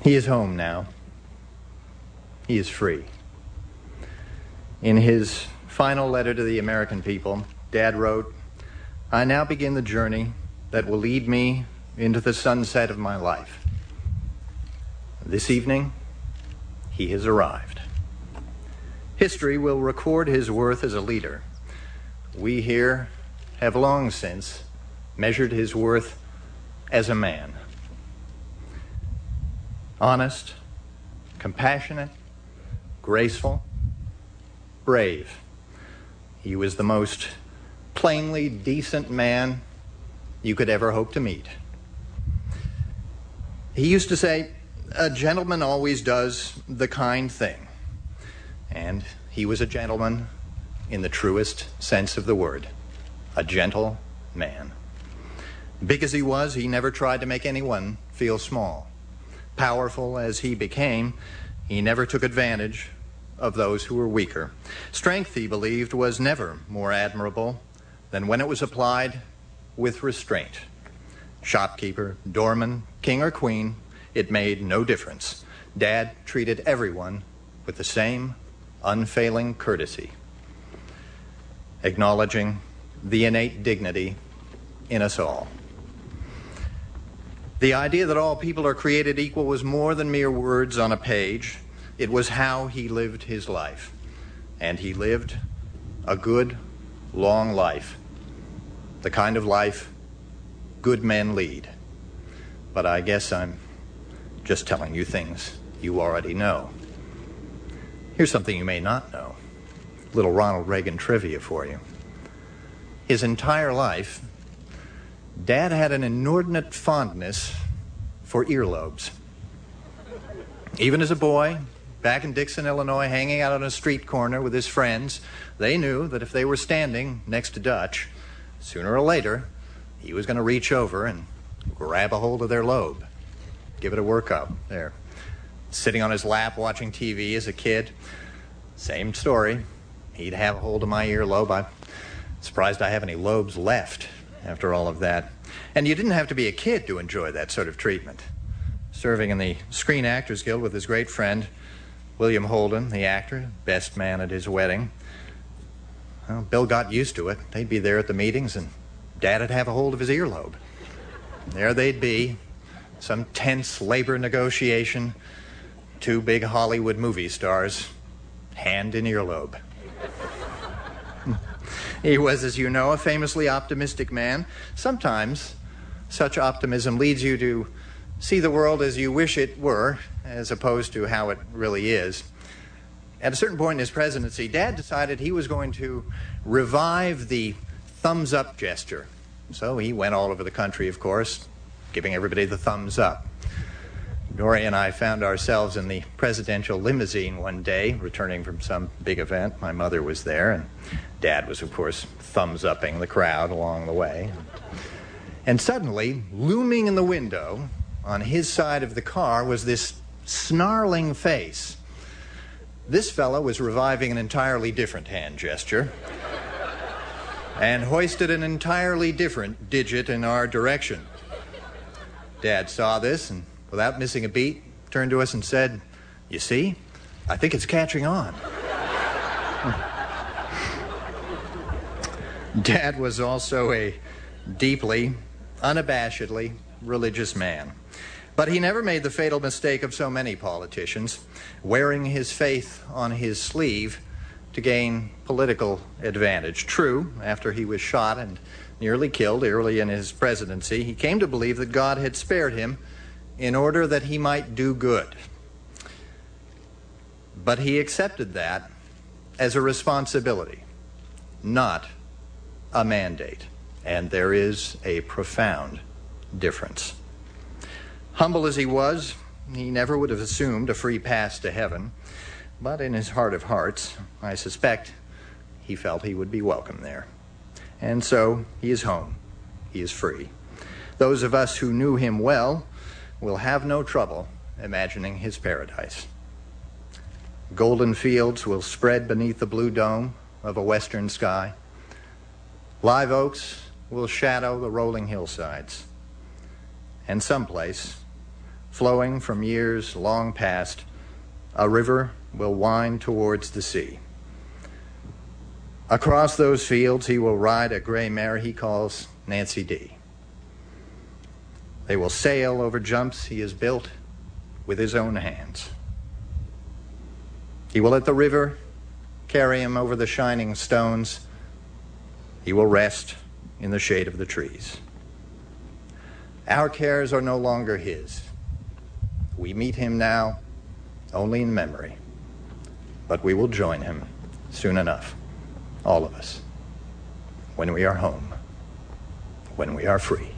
He is home now. He is free. In his final letter to the American people, Dad wrote, "I now begin the journey that will lead me into the sunset of my life. This evening, he has arrived. History will record his worth as a leader. We here have long since measured his worth as a man. Honest, compassionate, graceful, brave. He was the most plainly decent man you could ever hope to meet. He used to say, 'A gentleman always does the kind thing.' And he was a gentleman in the truest sense of the word, a gentle man. Big as he was, he never tried to make anyone feel small. Powerful as he became, he never took advantage of those who were weaker. Strength, he believed, was never more admirable than when it was applied with restraint. Shopkeeper, doorman, king or queen, it made no difference. Dad treated everyone with the same unfailing courtesy, acknowledging the innate dignity in us all. The idea that all people are created equal was more than mere words on a page. It was how he lived his life. And he lived a good, long life. The kind of life good men lead. But I guess I'm just telling you things you already know. Here's something you may not know. A little Ronald Reagan trivia for you. His entire life, Dad had an inordinate fondness for earlobes. Even as a boy, back in Dixon, Illinois, hanging out on a street corner with his friends, they knew that if they were standing next to Dutch, sooner or later, he was going to reach over and grab a hold of their lobe, give it a workup. There, sitting on his lap watching TV as a kid, same story. He'd have a hold of my earlobe. I'm surprised I have any lobes left after all of that. And you didn't have to be a kid to enjoy that sort of treatment. Serving in the Screen Actors Guild with his great friend, William Holden, the actor, best man at his wedding. Well, Bill got used to it. They'd be there at the meetings, and Dad would have a hold of his earlobe. There they'd be, some tense labor negotiation, two big Hollywood movie stars, hand in earlobe. He was, as you know, a famously optimistic man. Sometimes such optimism leads you to see the world as you wish it were, as opposed to how it really is. At a certain point in his presidency, Dad decided he was going to revive the thumbs-up gesture. So he went all over the country, of course, giving everybody the thumbs up. Dory and I found ourselves in the presidential limousine one day, returning from some big event. My mother was there, and Dad was, of course, thumbs-upping the crowd along the way. And suddenly, looming in the window on his side of the car was this snarling face. This fellow was reviving an entirely different hand gesture and hoisted an entirely different digit in our direction. Dad saw this and, without missing a beat, turned to us and said, "You see, I think it's catching on." Dad was also a deeply, unabashedly religious man. But he never made the fatal mistake of so many politicians, wearing his faith on his sleeve to gain political advantage. True, after he was shot and nearly killed early in his presidency, he came to believe that God had spared him in order that he might do good. But he accepted that as a responsibility, not a mandate. And there is a profound difference. Humble as he was, he never would have assumed a free pass to heaven. But in his heart of hearts, I suspect he felt he would be welcome there. And so he is home. He is free. Those of us who knew him well will have no trouble imagining his paradise. Golden fields will spread beneath the blue dome of a western sky. Live oaks will shadow the rolling hillsides. And someplace, flowing from years long past, a river will wind towards the sea. Across those fields he will ride a gray mare he calls Nancy D. They will sail over jumps he has built with his own hands. He will let the river carry him over the shining stones. He will rest in the shade of the trees. Our cares are no longer his. We meet him now only in memory, but we will join him soon enough, all of us, when we are home, when we are free.